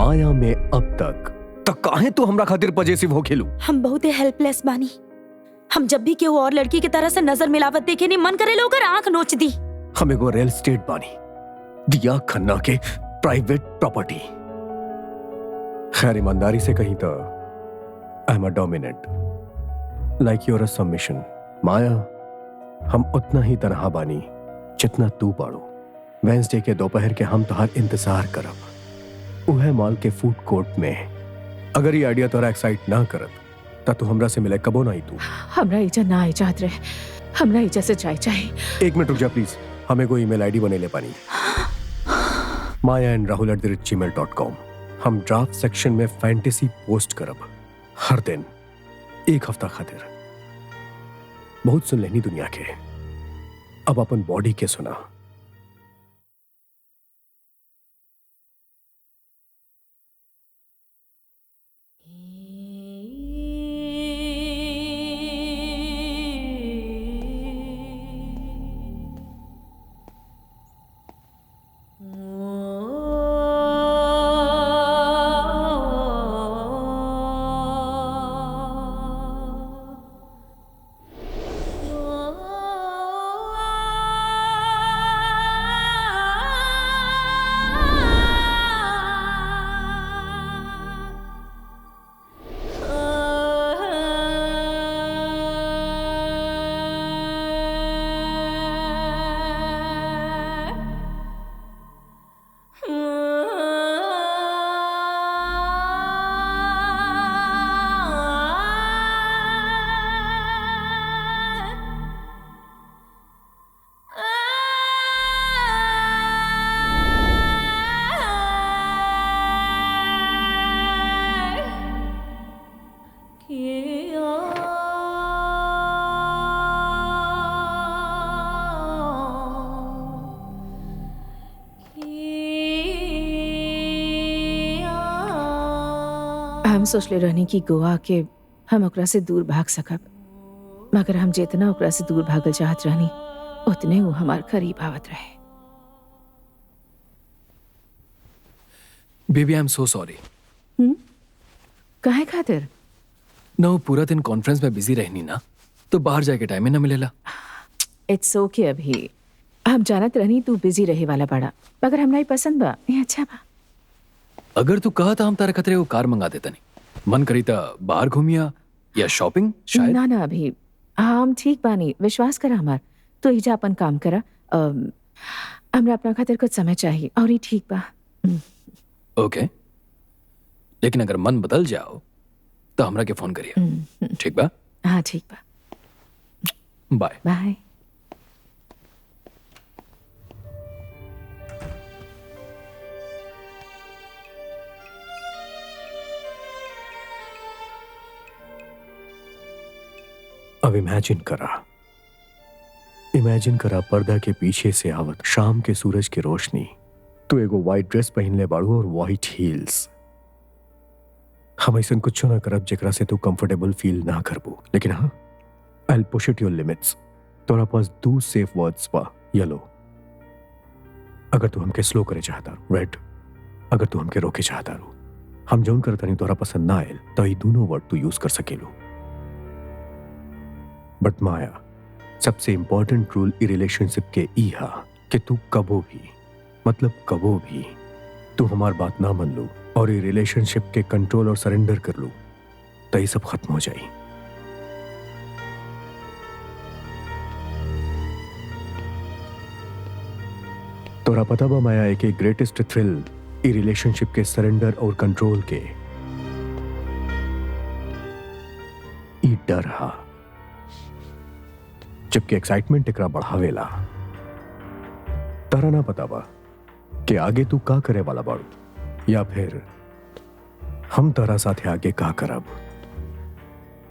माया में अब तक काहे तू हमरा खातिर पजेसिव हो खेलू? हम बहुत हेल्पलेस बानी। हम जब भी केहू और लड़की की तरह से नजर मिलावत देखे नहीं मन करे लोग आंख नोच दी। हम एगो रियल एस्टेट बानी, दिया खन्ना के प्राइवेट प्रॉपर्टी। खैर ईमानदारी से कहीं तो I am a dominant like your a submission. Maya, हम उतना ही तरह बानी जितना तू बाड़ू। वेंसडे के दोपहर के हम तोहार इंतजार करब उहे मॉल के फूड कोर्ट में। अगर ये आइडिया तोरा एक्साइट ना करत ता तू हमरा से मिले कबो नहीं तू। हमरा इजा ना इजाद रहे, हमरा इजा से जाए चाहे। एक मिनट रुक जा प्लीज, हमें कोई ईमेल आईडी बने ले पानी। maya@rahul@gmail.com। हम ड्राफ्ट सेक्शन में फैंटेसी पोस्ट करब हर दिन 1 हफ्ता खातिर। बहुत सुन लेनी दुनिया के, अब अपन बॉडी के सुना। हम सोचले रहनी कि गोवा के हम ओकरा से दूर भाग सकब, मगर हम जितना ओकरा से दूर भागल चाहत रहनी उतने वो हमार करीब आवत रहे। Baby I am so sorry. काहे खातिर? ना पूरा दिन कॉन्फ्रेंस में बिजी रहनी ना, तो बाहर जाके टाइम ही ना मिलेला। इट्स ओके। अभी हम जानत रहनी तू बिजी रहे वाला बड़ा, मगर हमरा ही पसंद बा, ये अच्छा बा। अगर तू कहा था हम तारे खतरे वो कार मंगा देता नहीं। मन करी था बाहर घूमिया या शॉपिंग शायद। ना ना अभी हम ठीक बानी, विश्वास करा हमार। तू ही जा अपन काम करा। हमरा अपना खातिर कुछ समय चाहिए और ही ठीक बा। ओके, लेकिन अगर मन बदल जाओ तो हमरा के फोन करिए, ठीक बा? हाँ ठीक बा। By by. अब इमेजिन करा पर्दा के पीछे से आवत शाम के सूरज की रोशनी। तू एगो व्हाइट ड्रेस पहन ले बाड़ू और व्हाइट हील्स। हम ऐसा कुछ ना करब जेकरा से तू कंफर्टेबल फील ना करबू, लेकिन हाँ, I will push it your limits. तोरा पास 2 सेफ वर्ड्स बा। येलो अगर तू हमके स्लो करे चाहता रू, रेड अगर तू हमके रोके चाहता रू। हम जौन करता नहीं तोरा पसंद ना आयल तो ये दोनों वर्ड तू यूज कर सकेलू। बट माया, सबसे इंपॉर्टेंट रूल ई रिलेशनशिप के ई हा कि तू कबो भी तू हमार बात ना मान लो और ये रिलेशनशिप के कंट्रोल और सरेंडर कर लो तो ये सब खत्म हो जाए। तोरा पता बा माया, एक ग्रेटेस्ट थ्रिल ई रिलेशनशिप के सरेंडर और कंट्रोल के ई डर हा, जबकि एक्साइटमेंट एकरा बढ़ावेला। तारा ना पता बा कि आगे तू का करे वाला बाड़ू या फिर हम तारा साथे आगे का करब।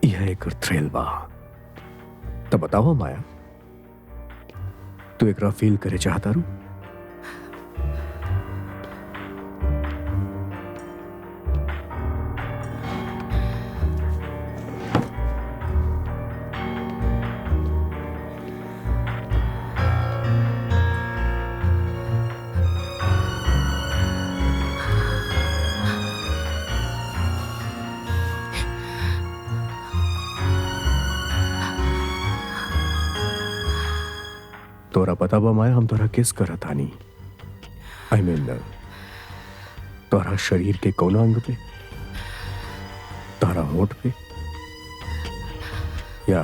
यह एक थ्रिल बा। तब बताओ माया, तू एकरा फील करे चाहता रू? तोरा पता बा माया हम तोरा किस करत आनी? आई मीन तोरा शरीर के कौन अंग पे? तारा होठ पे या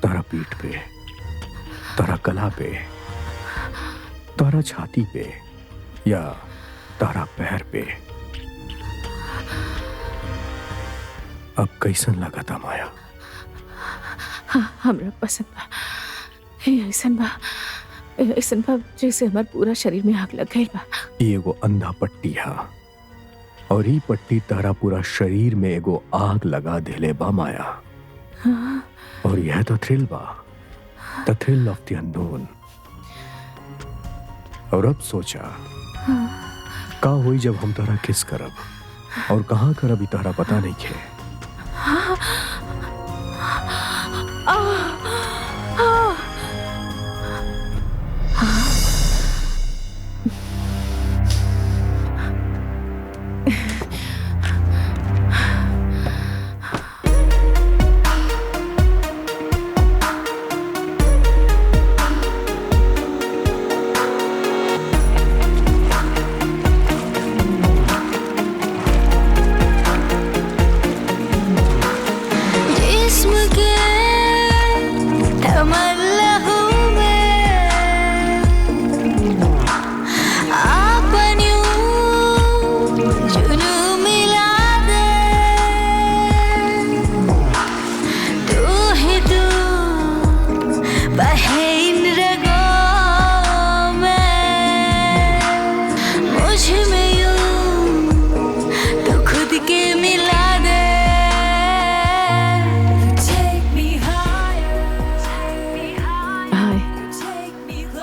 तारा पीठ पे, तारा गला पे, तारा छाती पे या तारा पैर पे? अब कैसन लगा था माया? हाँ, हमरा पसंद बा। ऐसन बा जैसे हमार पूरा शरीर में आग लग गई बा। ये एगो अंधा पट्टी है और ई पट्टी तारा पूरा शरीर में एगो आग लगा देले बा माया। हाँ, और यह तो थ्रिल बा, द थ्रिल ऑफ द अननोन। और अब सोचा का होई जब हम तारा किस करब और कहाँ करब, ई तारा पता नहीं है।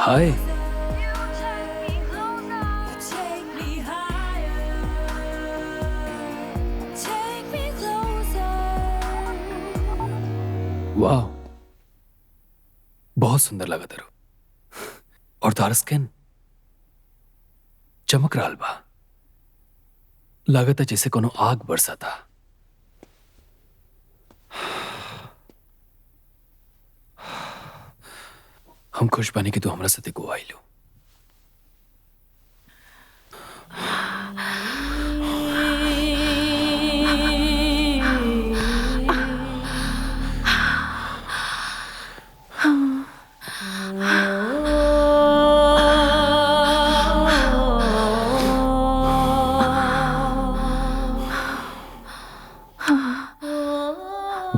हाय। वाह, बहुत सुंदर लगा तेरो। और तार स्किन चमक रहा बा, लागत है जैसे कोनो आग बरसा था। हम खुश बने कि तू हमरा साथे गोवा आइलो।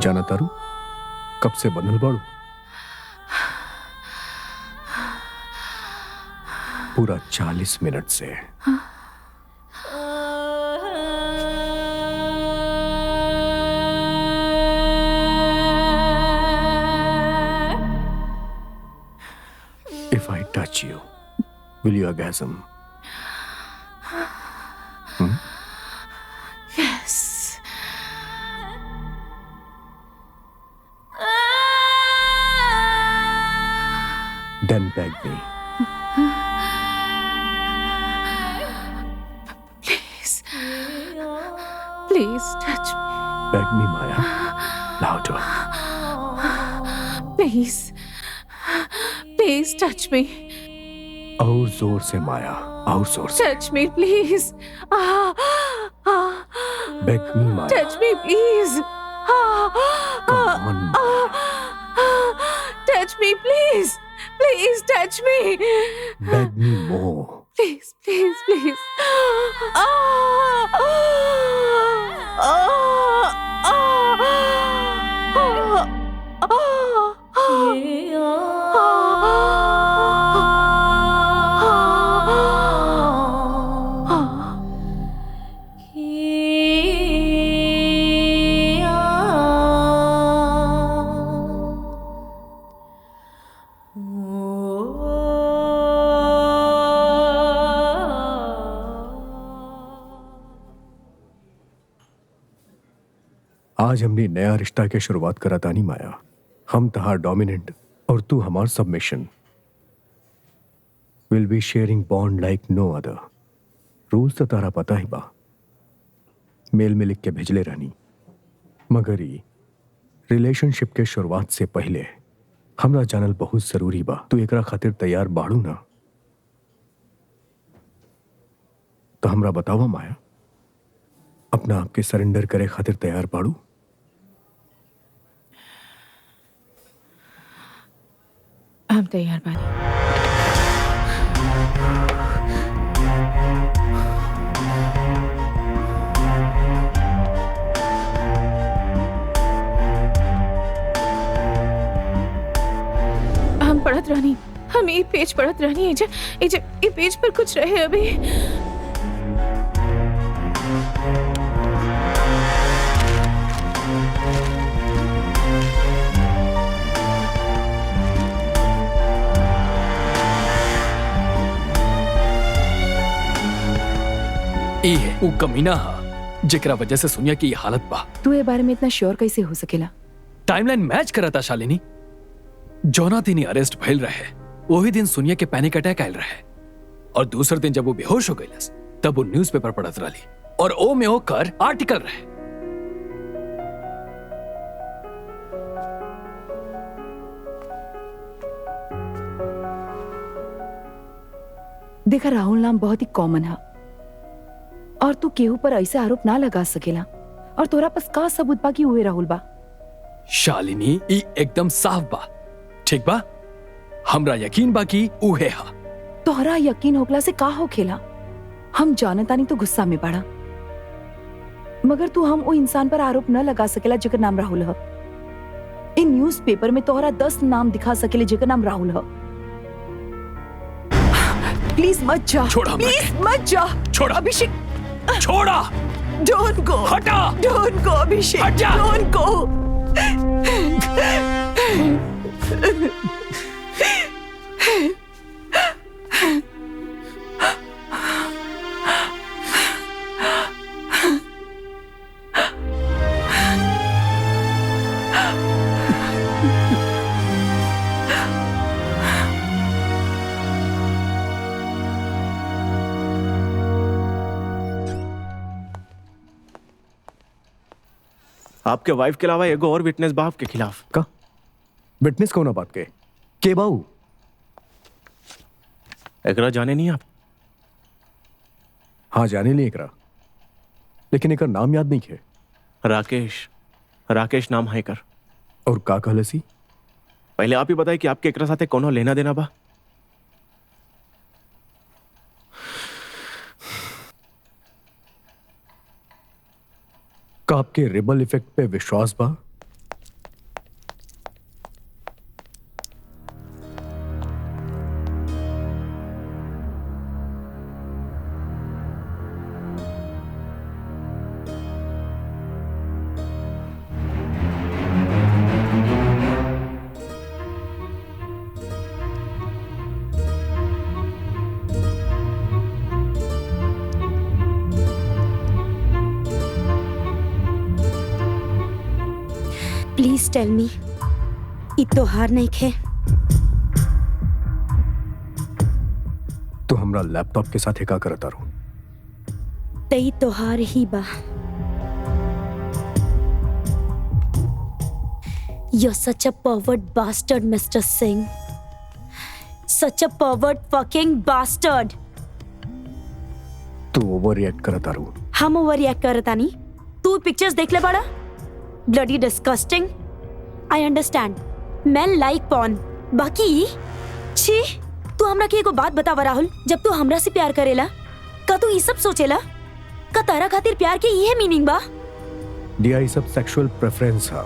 जाना तारू कब से बनल बाड़ू? पूरा 40 मिनट से। If I touch you, will you orgasm? Yes. Then beg me. Please touch me. Beg me, Maya. Louder. Please touch me. और जोर से माया, और जोर से। Touch me, please. Beg me, Maya. Touch me, please. Come on. Touch me, please. Please touch me. Beg me more. Please. आज हमने नया रिश्ता के शुरुआत करा तानी माया। हम तहार डोमिनेंट और तू हमार submission. Will be sharing bond like no other. Rules तो तारा पता ही बा, मेल में लिख के भेजले रहनी। मगर ही रिलेशनशिप के शुरुआत से पहले हमरा जानल बहुत जरूरी बा। तू एकरा खातिर तैयार बाड़ू ना? तो हमरा बतावा माया, अपना आपके सरेंडर करे खातिर तैयार बाड़ू? हम तैयार बानी। हम पढ़त रहनी, हम ये पेज पढ़त रहनी। ये पेज पर कुछ रहे अभी। ई है वो कमीना हा जेकरा वजह से सुनिया की ये हालत बा। तू ये बारे में इतना श्योर कैसे हो सकेला? टाइमलाइन मैच करता शालिनी। जौना दिन अरेस्ट भइल रहे वही दिन सुनिया के पैनिक अटैक आयल रहे, और दूसरे दिन जब वो बेहोश हो गईलस तब वो न्यूज़पेपर पढ़त रही और ओ में ओकर आर्टिकल रहे। देखा, राहुल नाम बहुत ही कॉमन है और तू केहू पर ऐसे आरोप ना लगा सकेला। और तोरा पास का सबूत बा कि उहे राहुल बा? शालिनी ई एकदम साफ बा, ठीक बा? हमरा यकीन बा कि उहे हा। तोहरा यकीन होकला से का हो खेला? हम जानतानी तो गुस्सा में पड़ा, मगर तू हम वो इंसान पर आरोप न लगा सकेला जेकर नाम राहुल है। इन न्यूज़पेपर में तोहरा 10 नाम दिखा सकेले जेकर नाम राहुल है। प्लीज मत जा, छोड़ा प्लीज मत जा। छोड़ा अभिषेक, छोड़ा, डोंट गो, हटा, डोंट गो अभिषेक, हट जा। Don't go. आपके वाइफ के अलावा एगो और विटनेस बा आपके खिलाफ। का विटनेस कौन बात के बाऊ? एकरा जाने नहीं आप? हाँ जाने ली एकरा, लेकिन एकर नाम याद नहीं है। राकेश नाम है एकर। और का कहलसी? पहले आप ही बताए कि आपके एकरा साथे कोनो लेना देना बा? का आपके रिबल इफेक्ट पे विश्वास बा? प्लीज टेल मी, ई तोहार नहीं खे? तो हमरा लैपटॉप के साथ का करता रहूं? तई तोहार ही बा। You're such a pervert bastard, Mr. Singh. Such a pervert fucking bastard. तू ओवर रिएक्ट करता रहूं? हम ओवर रिएक्ट करता नहीं। तू पिक्चर्स देख ले बड़ा। Bloody disgusting. I understand. मैं लाइक पॉर्न। बाकी छी, तू हमरा के एगो बात बतावा राहुल, जब तू हमरा से प्यार करेला का तू ये सब सोचेला? का तारा खातिर प्यार के ये मीनिंग बा? दिया ये सब सेक्सुअल प्रेफरेंस है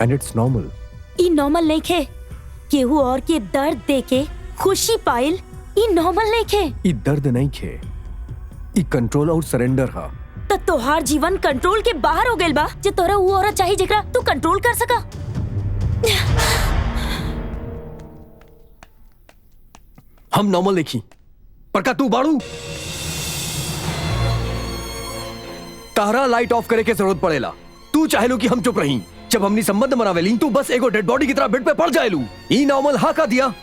एंड इट्स नॉर्मल। ई नॉर्मल नहीं खे। केहू और के दर्द देके खुशी पाइल ई नॉर्मल नहीं खे। ई दर्द नहीं खे, ई कंट्रोल और सरेंडर हा। त तोहार जीवन कंट्रोल के बाहर हो गइल बा जे तोरा वो औरत चाहिए जेकरा तू कंट्रोल कर सका। हम नॉर्मल देखी पर का तू बाड़ू? तारा लाइट ऑफ करे के जरूरत पड़ेला। तू चाहेलू कि हम चुप रही जब हमनी संबंध मनावेली, तू बस एगो डेड बॉडी की तरह बेड पे पड़ जाएलू। ई नॉर्मल हा का दिया?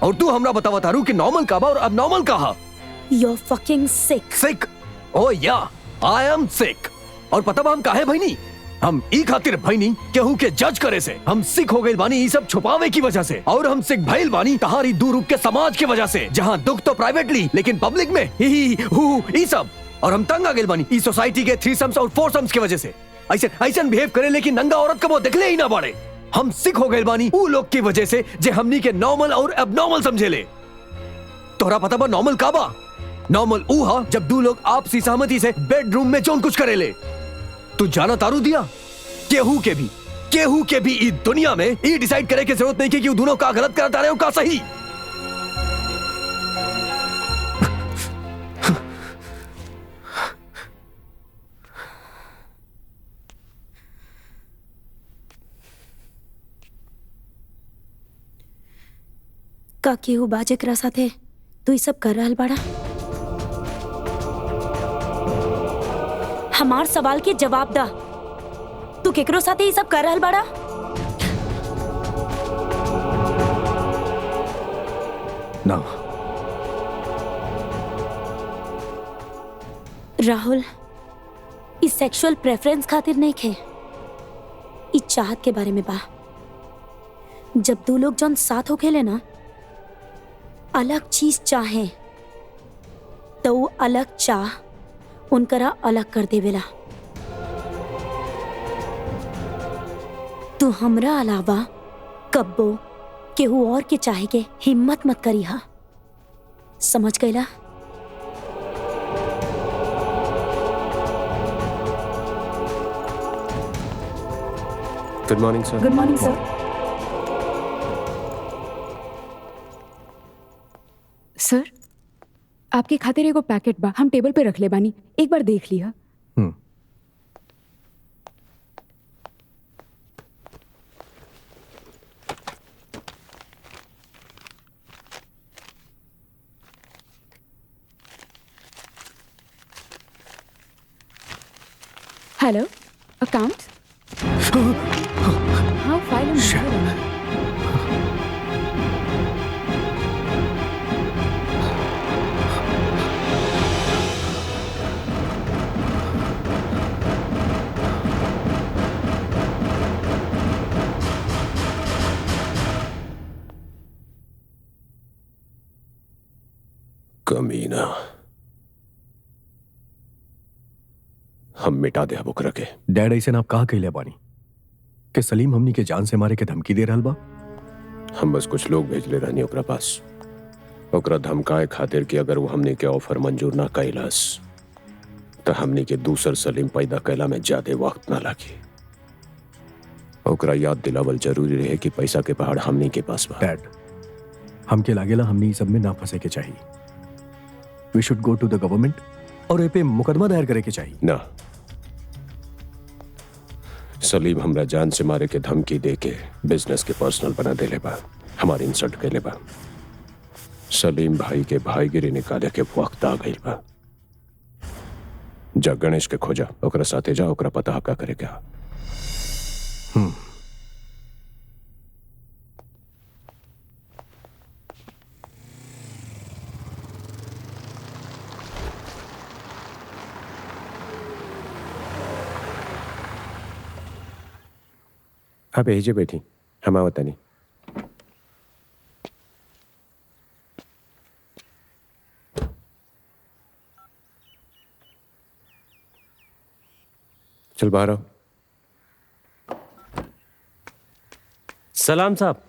और तू हमरा बतावा तारू कि नॉर्मल का बा और अब नॉर्मल का हा? You're fucking sick. सिक? ओ या, आई एम सिक। और पता बा हम काहे भईनी? हम ई खातिर भईनी केहू के जज करे से। हम सिख हो गइल बानी ई सब छुपावे की वजह से, और हम सिख भइल बानी तहारी दू रूप के समाज की वजह से, जहाँ दुख तो प्राइवेटली लेकिन पब्लिक में ही हु ई सब। और हम तंग आ गइल बानी ई सोसाइटी के थ्रीसम्स और फोरसम्स की वजह से। ऐसे ऐसे बिहेव करे लेकिन नंगा औरत को वो देखले ही ना बाड़े। हम सिख हो गइल बानी ऊ लोग की वजह से जे हमनी के नॉर्मल और एबनॉर्मल समझेले। तोहरा पता बा नॉर्मल का बा? नॉर्मल ऊ हा जब दू लोग आपसी सहमति से बेडरूम में जोन कुछ करेले। तू जाना तारू दिया केहू के भी ई दुनिया में ई डिसाइड करे की जरूरत नहीं कि वो दोनों का गलत करता रहे हो का सही। का केहू बा जेकरा साथे तू ई सब कर रहल बाड़ा? हमार सवाल के जवाब दा। तू केकरो साथे ई सब कर रहल बाड़ा? ना राहुल, ई सेक्सुअल प्रेफरेंस खातिर नहीं खे, ई चाहत के बारे में बा। जब दो लोग जौन साथ हो खेले ना, अलग चीज चाहे तो वो अलग चाह उनकरा अलग कर देवेला। तू हमरा अलावा कब्बो केहू और के चाहे के हिम्मत मत करी हा, समझ गईला? गुड मॉर्निंग सर। गुड मॉर्निंग सर। सर, आपके खातिर एगो पैकेट बा, हम टेबल पे रख ले बानी, एक बार देख लिया। Hello, account? हाँ, फाइल हम भेज रहे हैं। कमीना, हम मिटा दे अब ओकरा के। डैड ऐसे आप कहा कहले बानी कि सलीम हमनी के जान से मारे के धमकी दे रहल बा? हम बस कुछ लोग भेजले रहनी ओकरा पास, ओकरा धमकाए खातिर कि अगर वो हमनी के ऑफर मंजूर ना कैलास तो हमनी के दूसर सलीम पैदा कैला में ज्यादा वक्त ना लागी। ओकरा याद दिलावल जरूरी रहे कि पैसा के पहाड़ हमनी के पास बा। डैड, हमके लागेला हमनी सब में ना फंसे के चाहिए। We should go to the government और ए पे मुकदमा दायर करे के चाहिए। ना, सलीम हमरा जान से मारे के धमकी दे के बिजनेस के पर्सनल बना देले बा, हमारी इंसल्ट कैले बा। सलीम भाई के भाईगिरी निकाले के वक्त आ गई बा। जा गणेश के खोजा, ओकरा साथे जा, ओकरा पता का करे क्या। आप यही बैठी, हम आवता नहीं। चल बाहर आओ। सलाम साहब।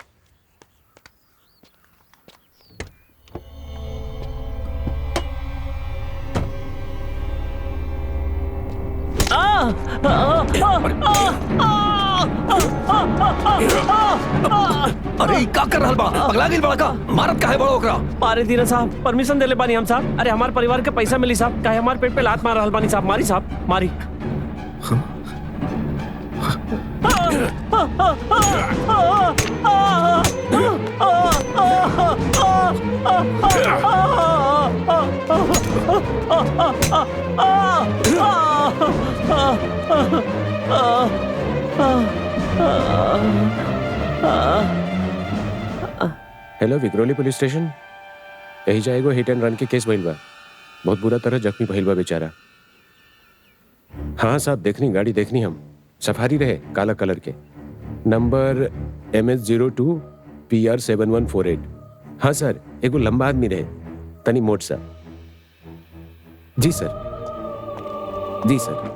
अरे का कर रहल बा? पगला गेल बड़ा का? मारत काहे बड़ा ओकरा? पारे दीना साहब, परमिशन देले बानी हम साहब। अरे हमारे परिवार के पैसा मिली साहब, काहे हमारे पेट पे लात मार रहल बानी साहब। मारी साहब, मारी। Hello, Vikhroli police station. यही जाएगो हिट एंड रन के केस भइल बा, बहुत बुरा तरह जख्मी भइल बा बेचारा। हाँ साहब, देखनी गाड़ी देखनी हम। सफारी रहे काला कलर के, नंबर MS02 PR 7148। हाँ सर, एगो लंबा आदमी रहे, तनी मोट सा। जी सर, जी सर।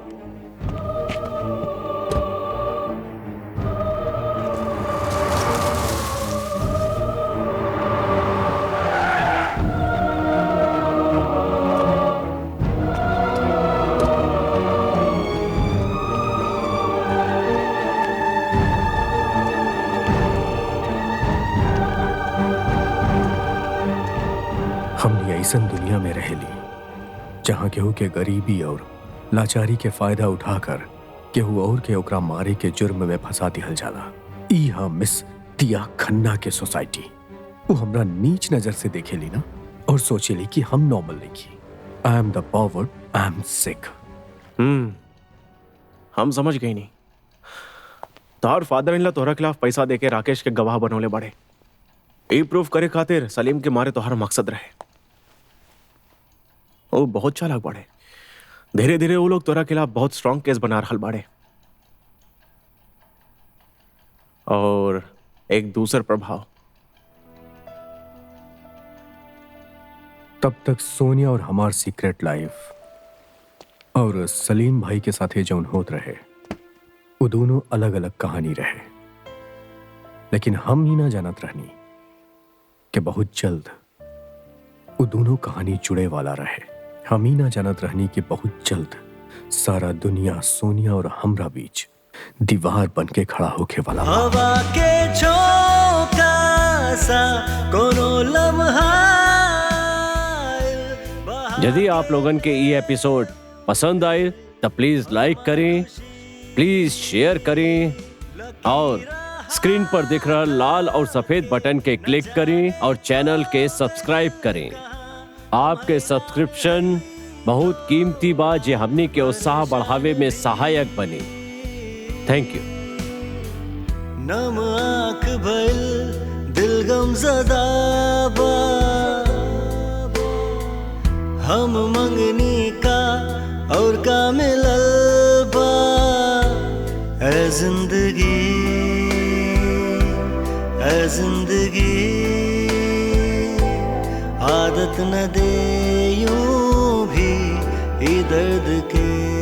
हमने ऐसन दुनिया में रहेली जहां केहू के गरीबी और लाचारी के फायदा उठाकर केहू और के ओकरा मारे के जुर्म में फंसा दिहल जाला। ई हाँ मिस दिया खन्ना के सोसाइटी। वो हमरा नीच नजर से देखेली ना और सोचेली कि हम नॉर्मल नहीं। I am the powered, I am sick. हम समझ गए नहीं। तोहर फादर इन ला तोहरा खिलाफ पैसा देके राकेश के गवाह बनोले बड़े। ई प्रूफ करे खातिर सलीम के मारे तोहर मकसद रहे। वो बहुत चालाक बड़े। धीरे धीरे वो लोग तोहरा खिलाफ बहुत स्ट्रांग केस बना रहल बाड़े। और एक दूसर प्रभाव, तब तक सोनिया और हमार सीक्रेट लाइफ और सलीम भाई के साथे जौन होत रहे वो दोनों अलग अलग कहानी रहे। लेकिन हम ही ना जानत रहनी कि बहुत जल्द वो दोनों कहानी जुड़े वाला रहे। हम ही ना जानत रहनी कि बहुत जल्द सारा दुनिया सोनिया और हमरा बीच दीवार बन के खड़ा होके वाला बा। हवा के झोंका सा कोनो लम्हा। यदि आप लोगन के ये एपिसोड पसंद आए तो प्लीज लाइक करें, प्लीज शेयर करें और स्क्रीन पर दिख रहा लाल और सफेद बटन के क्लिक करें और चैनल के सब्सक्राइब करें। आपके सब्सक्रिप्शन बहुत कीमती बा जे हमनी के उत्साह बढ़ावे में सहायक बने। Thank you. नम आँख भइल दिल गमज़दा बा। हम मंगनी का और का मिलल बा। ऐ जिंदगी, ऐ जिंदगी आदत न दे यूं भी ई दर्द के।